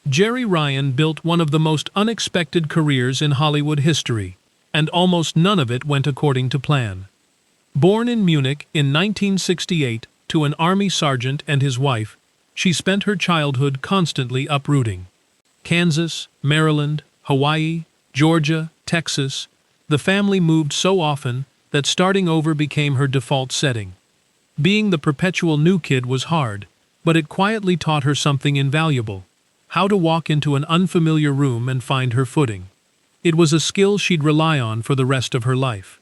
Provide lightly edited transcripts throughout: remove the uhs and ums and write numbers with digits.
Jeri Ryan built one of the most unexpected careers in Hollywood history, and almost none of it went according to plan. Born in Munich in 1968 to an army sergeant and his wife, she spent her childhood constantly uprooting. Kansas, Maryland, Hawaii, Georgia, Texas, the family moved so often that starting over became her default setting. Being the perpetual new kid was hard, but it quietly taught her something invaluable: how to walk into an unfamiliar room and find her footing. It was a skill she'd rely on for the rest of her life.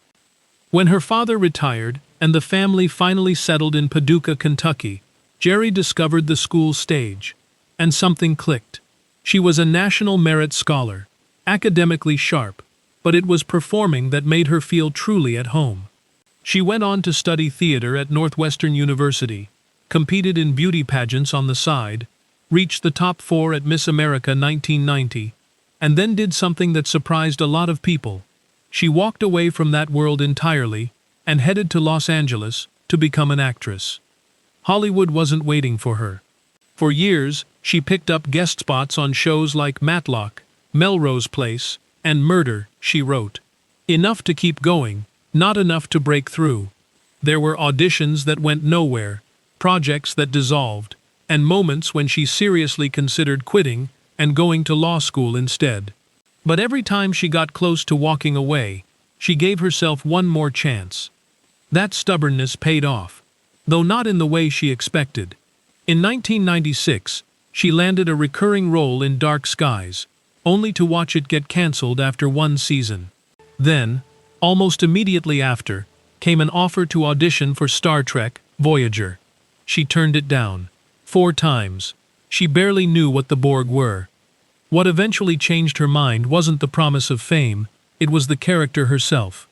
When her father retired and the family finally settled in Paducah, Kentucky, Jeri discovered the school stage, and something clicked. She was a National Merit Scholar, academically sharp, but it was performing that made her feel truly at home. She went on to study theater at Northwestern University, competed in beauty pageants on the side, reached the top 4 at Miss America 1990, and then did something that surprised a lot of people. She walked away from that world entirely and headed to Los Angeles to become an actress. Hollywood wasn't waiting for her. For years, she picked up guest spots on shows like Matlock, Melrose Place, and Murder, She Wrote. Enough to keep going, not enough to break through. There were auditions that went nowhere, projects that dissolved, and moments when she seriously considered quitting and going to law school instead. But every time she got close to walking away, she gave herself one more chance. That stubbornness paid off, though not in the way she expected. In 1996, she landed a recurring role in Dark Skies, only to watch it get cancelled after one season. Then, almost immediately after, came an offer to audition for Star Trek: Voyager. She turned it down 4 times. She barely knew what the Borg were. What eventually changed her mind wasn't the promise of fame, it was the character herself.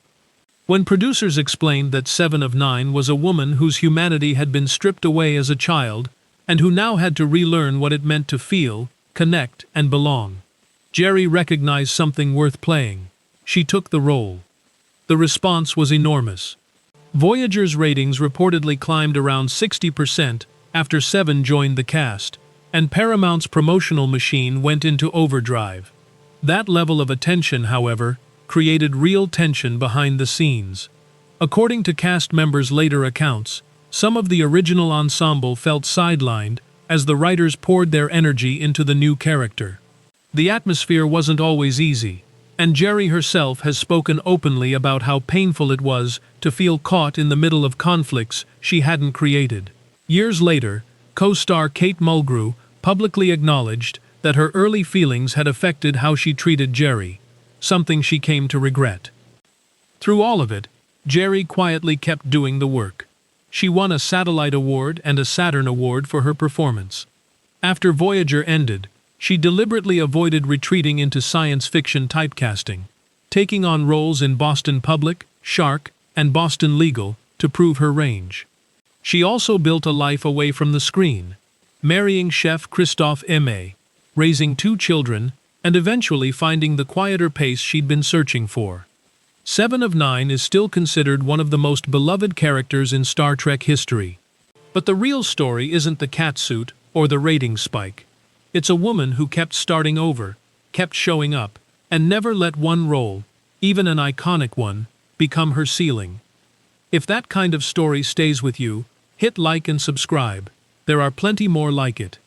When producers explained that 7 of 9 was a woman whose humanity had been stripped away as a child, and who now had to relearn what it meant to feel, connect, and belong, Jeri recognized something worth playing. She took the role. The response was enormous. Voyager's ratings reportedly climbed around 60% after 7 joined the cast, and Paramount's promotional machine went into overdrive. That level of attention, however, created real tension behind the scenes. According to cast members' later accounts, some of the original ensemble felt sidelined as the writers poured their energy into the new character. The atmosphere wasn't always easy, and Jeri herself has spoken openly about how painful it was to feel caught in the middle of conflicts she hadn't created. Years later, co-star Kate Mulgrew publicly acknowledged that her early feelings had affected how she treated Jeri, something she came to regret. Through all of it, Jeri quietly kept doing the work. She won a Satellite Award and a Saturn Award for her performance. After Voyager ended, she deliberately avoided retreating into science fiction typecasting, taking on roles in Boston Public, Shark, and Boston Legal to prove her range. She also built a life away from the screen, marrying chef Christophe Aimé, raising 2 children, and eventually finding the quieter pace she'd been searching for. 7 of 9 is still considered one of the most beloved characters in Star Trek history. But the real story isn't the catsuit or the ratings spike. It's a woman who kept starting over, kept showing up, and never let one role, even an iconic one, become her ceiling. If that kind of story stays with you, hit like and subscribe. There are plenty more like it.